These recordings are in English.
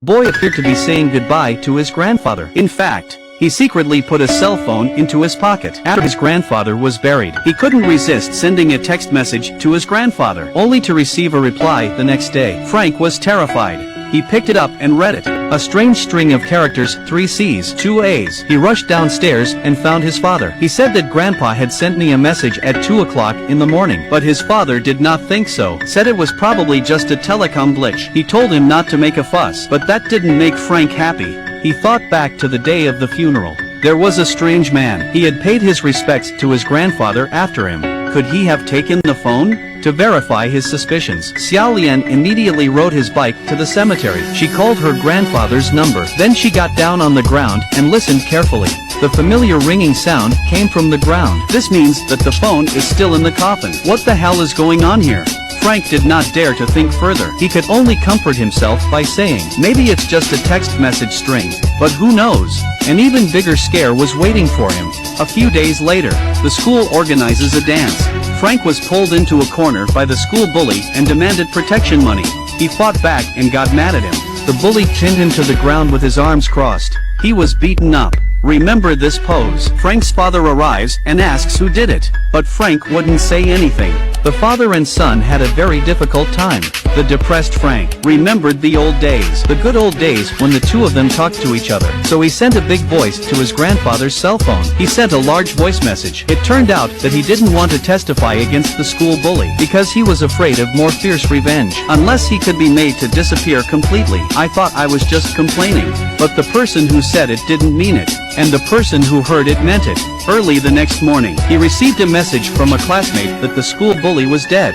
Boy appeared to be saying goodbye to his grandfather. In fact, he secretly put a cell phone into his pocket. After his grandfather was buried, he couldn't resist sending a text message to his grandfather, only to receive a reply the next day. Frank was terrified. He picked it up and read it. A strange string of characters, 3 C's, 2 A's. He rushed downstairs and found his father. He said that Grandpa had sent me a message at 2 o'clock in the morning, but his father did not think so. Said it was probably just a telecom glitch. He told him not to make a fuss, but that didn't make Frank happy. He thought back to the day of the funeral. There was a strange man. He had paid his respects to his grandfather after him. Could he have taken the phone? To verify his suspicions, Xiao Lian immediately rode his bike to the cemetery. She called her grandfather's number. Then she got down on the ground and listened carefully. The familiar ringing sound came from the ground. This means that the phone is still in the coffin. What the hell is going on here? Frank did not dare to think further. He could only comfort himself by saying, maybe it's just a text message string, but who knows? An even bigger scare was waiting for him. A few days later, the school organizes a dance. Frank was pulled into a corner by the school bully and demanded protection money. He fought back and got mad at him. The bully pinned him to the ground with his arms crossed. He was beaten up. Remember this pose. Frank's father arrives and asks who did it, but Frank wouldn't say anything. The father and son had a very difficult time. The depressed Frank remembered the old days, the good old days when the two of them talked to each other. So he sent a big voice to his grandfather's cell phone. He sent a large voice message. It turned out that he didn't want to testify against the school bully because he was afraid of more fierce revenge, unless he could be made to disappear completely. I thought I was just complaining, but the person who said it didn't mean it. And the person who heard it meant it. Early the next morning, he received a message from a classmate that the school bully was dead.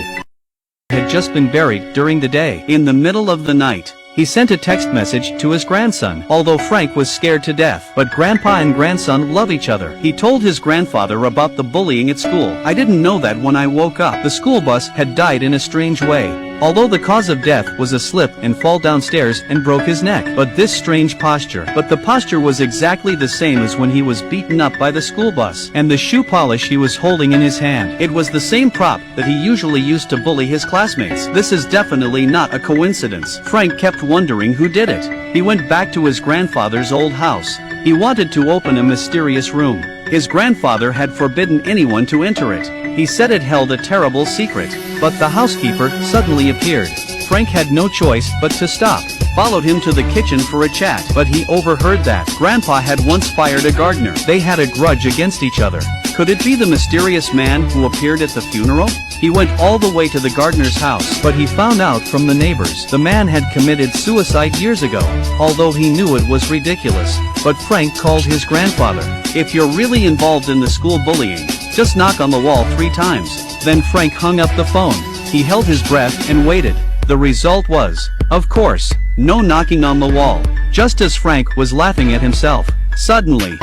He had just been buried during the day. In the middle of the night, he sent a text message to his grandson, although Frank was scared to death. But grandpa and grandson love each other. He told his grandfather about the bullying at school. I didn't know that when I woke up. The school bus had died in a strange way. Although the cause of death was a slip and fall downstairs and broke his neck. But this strange posture. But the posture was exactly the same as when he was beaten up by the school bus. And the shoe polish he was holding in his hand. It was the same prop that he usually used to bully his classmates. This is definitely not a coincidence. Frank kept wondering who did it. He went back to his grandfather's old house. He wanted to open a mysterious room. His grandfather had forbidden anyone to enter it. He said it held a terrible secret, but the housekeeper suddenly appeared. Frank had no choice but to stop, followed him to the kitchen for a chat, but he overheard that Grandpa had once fired a gardener. They had a grudge against each other. Could it be the mysterious man who appeared at the funeral? He went all the way to the gardener's house, but he found out from the neighbors the man had committed suicide years ago, although he knew it was ridiculous. But Frank called his grandfather. If you're really involved in the school bullying, just knock on the wall 3 times. Then Frank hung up the phone. He held his breath and waited. The result was, of course, no knocking on the wall. Just as Frank was laughing at himself, suddenly,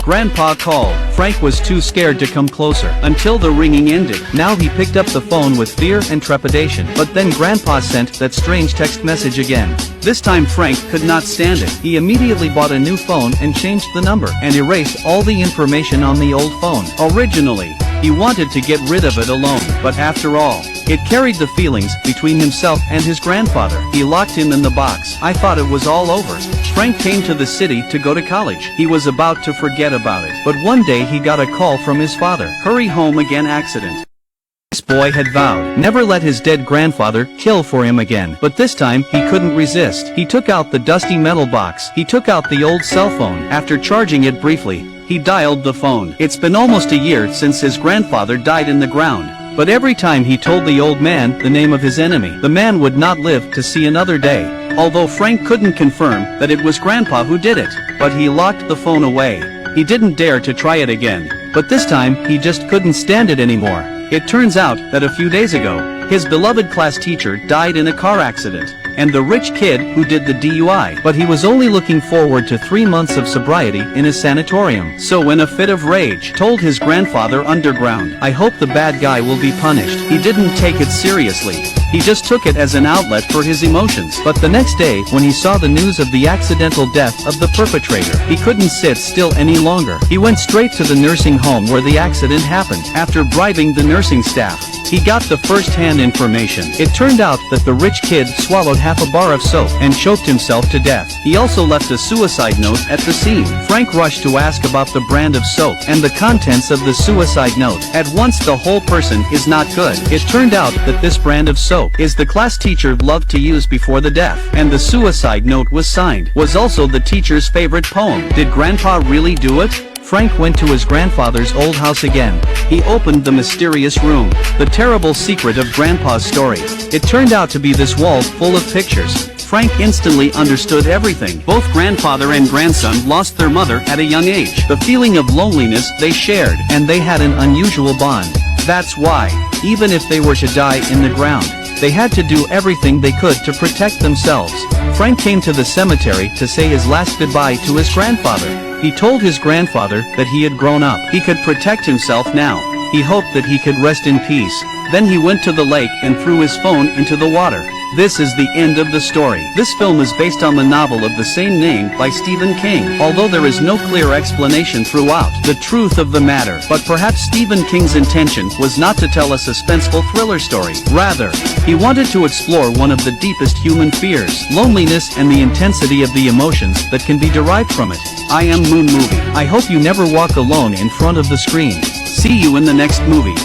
Grandpa called. Frank was too scared to come closer until the ringing ended. Now he picked up the phone with fear and trepidation. But then Grandpa sent that strange text message again. This time Frank could not stand it. He immediately bought a new phone and changed the number and erased all the information on the old phone. Originally, he wanted to get rid of it alone, but after all, it carried the feelings between himself and his grandfather. He locked him in the box. I thought it was all over. Frank came to the city to go to college. He was about to forget about it, but one day he got a call from his father. Hurry home again, accident. This boy had vowed never let his dead grandfather kill for him again. But this time, he couldn't resist. He took out the dusty metal box. He took out the old cell phone. After charging it briefly, he dialed the phone. It's been almost a year since his grandfather died in the ground. But every time he told the old man the name of his enemy, the man would not live to see another day. Although Frank couldn't confirm that it was Grandpa who did it, but he locked the phone away. He didn't dare to try it again. But this time, he just couldn't stand it anymore. It turns out that a few days ago, his beloved class teacher died in a car accident. and the rich kid who did the DUI. But he was only looking forward to 3 months of sobriety in a sanatorium. So in a fit of rage, told his grandfather underground, "I hope the bad guy will be punished." He didn't take it seriously. He just took it as an outlet for his emotions. But the next day, when he saw the news of the accidental death of the perpetrator, he couldn't sit still any longer. He went straight to the nursing home where the accident happened. After bribing the nursing staff, he got the first-hand information. It turned out that the rich kid swallowed half a bar of soap and choked himself to death. He also left a suicide note at the scene. Frank rushed to ask about the brand of soap and the contents of the suicide note. At once the whole person is not good. It turned out that this brand of soap is the class teacher loved to use before the death, and the suicide note was signed, was also the teacher's favorite poem. Did Grandpa really do it? Frank went to his grandfather's old house again. He opened the mysterious room, the terrible secret of Grandpa's story. It turned out to be this wall full of pictures. Frank instantly understood everything. Both grandfather and grandson lost their mother at a young age. The feeling of loneliness they shared, and they had an unusual bond. That's why, even if they were to die in the ground, they had to do everything they could to protect themselves. Frank came to the cemetery to say his last goodbye to his grandfather. He told his grandfather that he had grown up. He could protect himself now. He hoped that he could rest in peace. Then he went to the lake and threw his phone into the water. This is the end of the story. This film is based on the novel of the same name by Stephen King, although there is no clear explanation throughout the truth of the matter. But perhaps Stephen King's intention was not to tell a suspenseful thriller story. Rather, he wanted to explore one of the deepest human fears, loneliness, and the intensity of the emotions that can be derived from it. I am Moon Movie. I hope you never walk alone in front of the screen. See you in the next movie.